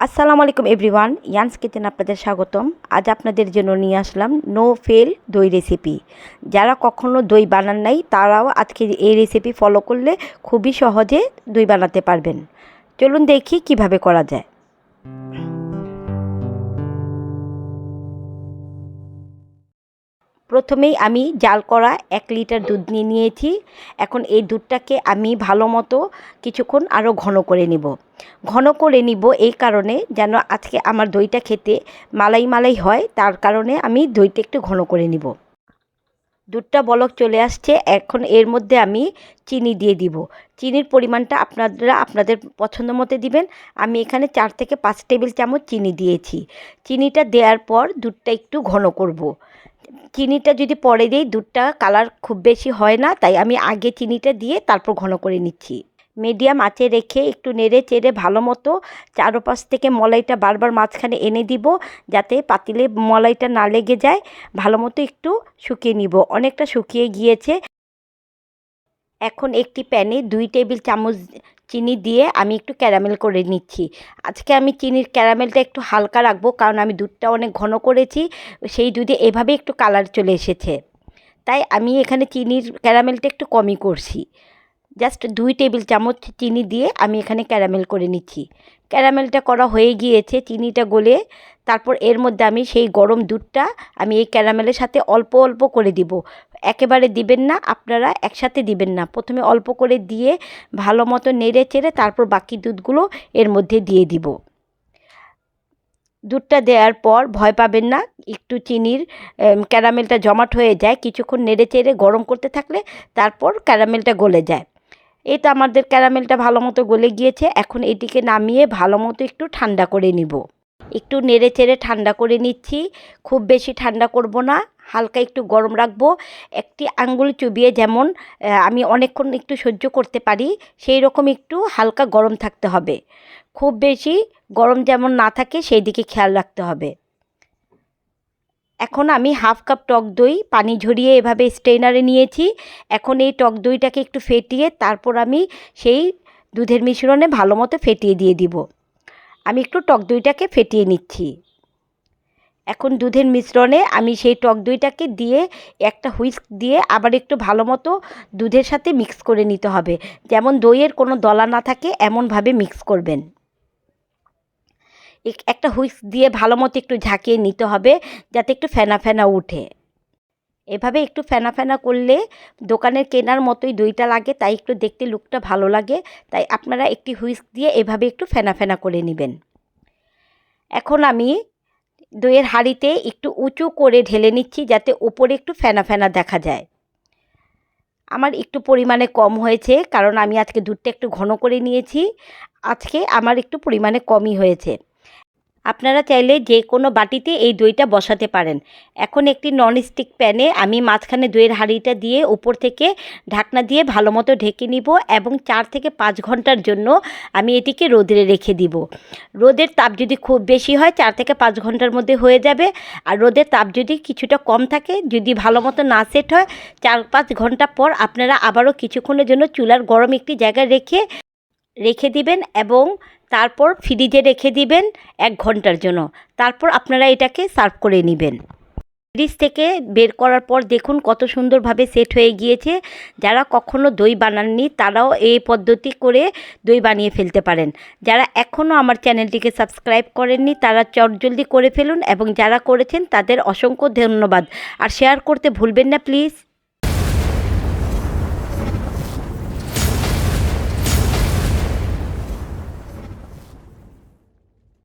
আসসালামু আলাইকুম everyone, ইয়ান্স kitchen আপনাদের স্বাগতম। আজ আপনাদের জন্য নিয়ে আসলাম নো ফেল দই রেসিপি। যারা কখনো দই বানান নাই তারাও আজকে এই রেসিপি ফলো করলে খুবই সহজে দই বানাতে পারবেন। চলুন দেখি কিভাবে করা যায়। প্রথমেই আমি জাল করা 1 লিটার দুধ নিয়েছি। এখন এই দুধটাকে আমি ভালো মতো কিছুক্ষণ আরও ঘন করে নিব এই কারণে যেন আজকে আমার দইটা খেতে মালাই মালাই হয়, তার কারণে আমি দইটা একটু ঘন করে নিব। দুধটা বলক চলে আসছে, এখন এর মধ্যে আমি চিনি দিয়ে দিব। চিনির পরিমাণটা আপনারা আপনাদের পছন্দ মতো দিবেন। আমি এখানে 4 থেকে 5 টেবিল চামচ চিনি দিয়েছি। চিনিটা দেওয়ার পর দুধটা একটু ঘন করব। চিনিটা যদি পরে দিই দুধটা কালার খুব বেশি হয় না, তাই আমি আগে চিনিটা দিয়ে তারপর ঘন করে নিচ্ছি। মিডিয়াম আঁচে রেখে একটু নেড়ে চেড়ে ভালো মতো চারপাশ থেকে মলাইটা বারবার মাঝখানে এনে দিব, যাতে পাতিলে মলাইটা না লেগে যায়। ভালো মতো একটু শুকিয়ে নিব। অনেকটা শুকিয়ে গিয়েছে। এখন একটি প্যানে 2 টেবিল চামচ চিনি দিয়ে আমি একটু ক্যারামেল করে নিচ্ছি। আজকে আমি চিনির ক্যারামেলটা একটু হালকা রাখবো, কারণ আমি দুধটা অনেক ঘন করেছি। সেই দুধে এভাবে একটু কালার চলে এসেছে, তাই আমি এখানে চিনির ক্যারামেলটা একটু কমই করছি। জাস্ট 2 টেবিল চামচ চিনি দিয়ে আমি এখানে ক্যারামেল করে নিচ্ছি। ক্যারামেলটা করা হয়ে গিয়েছে, চিনিটা গলে তারপর এর মধ্যে আমি সেই গরম দুধটা আমি এই ক্যারামেলের সাথে অল্প অল্প করে দিব। একেবারে দিবেন না, আপনারা একসাথে দিবেন না। প্রথমে অল্প করে দিয়ে ভালো মতো নেড়ে চেড়ে তারপর বাকি দুধগুলো এর মধ্যে দিয়ে দিব। দুধটা দেওয়ার পর ভয় পাবেন না, একটু চিনির ক্যারামেলটা জমাট হয়ে যায়। কিছুক্ষণ নেড়ে চেড়ে গরম করতে থাকলে তারপর ক্যারামেলটা গলে যায়। এই তো আমাদের ক্যারামেলটা ভালো মতো গলে গিয়েছে। এখন এটিকে নামিয়ে ভালো মতো একটু ঠান্ডা করে নিব। একটু নেড়ে চেড়ে ঠান্ডা করে নিচ্ছি। খুব বেশি ঠান্ডা করব না, হালকা একটু গরম রাখবো। একটি আঙ্গুল চুবিয়ে যেমন আমি অনেকক্ষণ একটু সহ্য করতে পারি, সেই রকম একটু হালকা গরম থাকতে হবে। খুব বেশি গরম যেমন না থাকে সেই দিকে খেয়াল রাখতে হবে। এখন আমি হাফ কাপ টক দই পানি ঝরিয়ে এভাবে স্ট্রেনারে নিয়েছি। এখন এই টক দইটাকে একটু ফেটিয়ে তারপর আমি সেই দুধের মিশ্রণে ভালো মতো ফেটিয়ে দিয়ে দিব। আমি একটু টক দইটাকে ফেটিয়ে নিচ্ছি। এখন দুধের মিশ্রণে আমি সেই টক দইটাকে দিয়ে একটা হুইস্ক দিয়ে আবার একটু ভালো মতো দুধের সাথে মিক্স করে নিতে হবে, যেমন দইয়ের কোনো দলা না থাকে এমনভাবে মিক্স করবেন। একটা হুইস্ক দিয়ে ভালো মতো একটু ঝাঁকিয়ে নিতে হবে, যাতে একটু ফেনা ফেনা উঠে। এভাবে একটু ফেনা ফেনা করলে দোকানের কেনার মতোই দইটা লাগে, তাই একটু দেখতে লুকটা ভালো লাগে। তাই আপনারা একটি হুইস্ক দিয়ে এভাবে একটু ফেনা ফেনা করে নেবেন। এখন আমি দইয়ের হাঁড়িতে একটু উঁচু করে ঢেলে নিচ্ছি, যাতে উপরে একটু ফেনা ফেনা দেখা যায়। আমার একটু পরিমাণে কম হয়েছে, কারণ আমি আজকে দুধটা একটু ঘন করে নিয়েছি। আজকে আমার একটু পরিমাণে কমই হয়েছে। আপনারা চাইলে যে কোনো বাটিতে এই দইটা বসাতে পারেন। এখন একটি ননস্টিক প্যানে আমি মাঝখানে দইয়ের হাঁড়িটা দিয়ে উপর থেকে ঢাকনা দিয়ে ভালো মতো ঢেকে নিব এবং 4 থেকে 5 ঘন্টার জন্য আমি এটিকে রোদে রেখে দিব। রোদের তাপ যদি খুব বেশি হয় 4 থেকে 5 ঘন্টার মধ্যে হয়ে যাবে, আর রোদের তাপ যদি কিছুটা কম থাকে, যদি ভালো মতো না সেট হয়, 4-5 ঘন্টা পর আপনারা আবারও কিছুক্ষণের জন্য চুলার গরম একটি জায়গায় রেখে দিবেন এবং তারপর ফ্রিজে রেখে দিবেন 1 ঘন্টার জন্য। তারপর আপনারা এটাকে সার্ভ করে নেবেন। ফ্রিজ থেকে বের করার পর দেখুন কত সুন্দরভাবে সেট হয়ে গিয়েছে। যারা কখনো দই বানাননি তারাও এই পদ্ধতি করে দই বানিয়ে ফেলতে পারেন। যারা এখনও আমার চ্যানেলটিকে সাবস্ক্রাইব করেননি তারা চটজলদি করে ফেলুন, এবং যারা করেছেন তাদের অসংখ্য ধন্যবাদ। আর শেয়ার করতে ভুলবেন না প্লিজ।